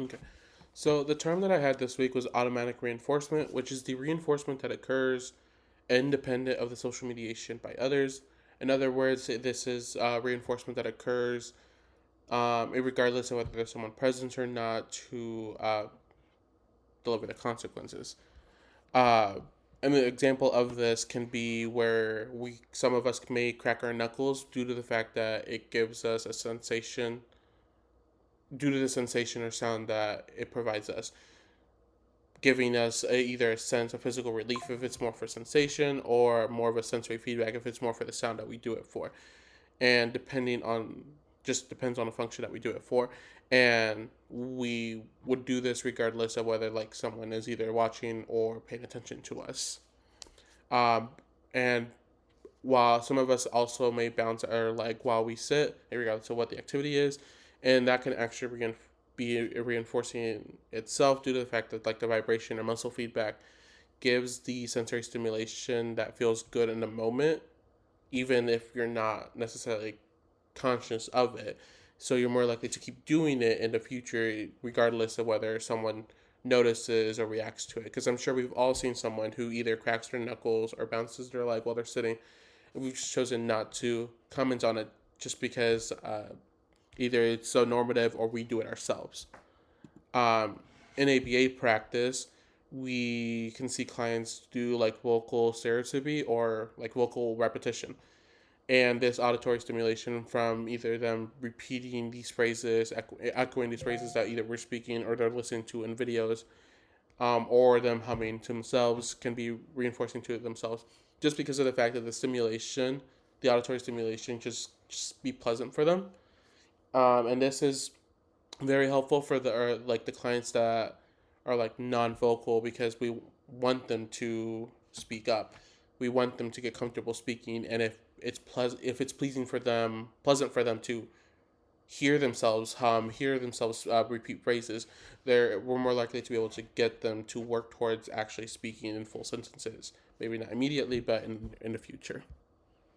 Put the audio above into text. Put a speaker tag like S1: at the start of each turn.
S1: Okay. So the term that I had this week was automatic reinforcement, which is the reinforcement that occurs independent of the social mediation by others. In other words, this is reinforcement that occurs regardless of whether there's someone present or not to deliver the consequences. Uh, and the example of this can be where some of us may crack our knuckles due to the fact that it gives us a sensation, due to the sensation or sound that it provides us, giving us either a sense of physical relief if it's more for sensation, or more of a sensory feedback if it's more for the sound that we do it for. And depending on, just depends on the function that we do it for. And we would do this regardless of whether like someone is either watching or paying attention to us. Um, and while some of us also may bounce our leg while we sit, regardless of what the activity is, and that can actually be reinforcing itself due to the fact that like the vibration or muscle feedback gives the sensory stimulation that feels good in the moment, even if you're not necessarily conscious of it. So you're more likely to keep doing it in the future, regardless of whether someone notices or reacts to it. Because I'm sure we've all seen someone who either cracks their knuckles or bounces their leg while they're sitting. And we've chosen not to comment on it just because either it's so normative or we do it ourselves. Um, in ABA practice, we can see clients do like vocal stereotypy or like vocal repetition, and this auditory stimulation from either them repeating these phrases, echoing these phrases that either we're speaking or they're listening to in videos, or them humming to themselves, can be reinforcing to themselves, just because of the fact that the stimulation, the auditory stimulation, just be pleasant for them. And this is very helpful for like the clients that are like non-vocal, because we want them to speak up. We want them to get comfortable speaking, and if it's pleasant for them to hear themselves hum, hear themselves repeat phrases, we're more likely to be able to get them to work towards actually speaking in full sentences. Maybe not immediately, but in the future.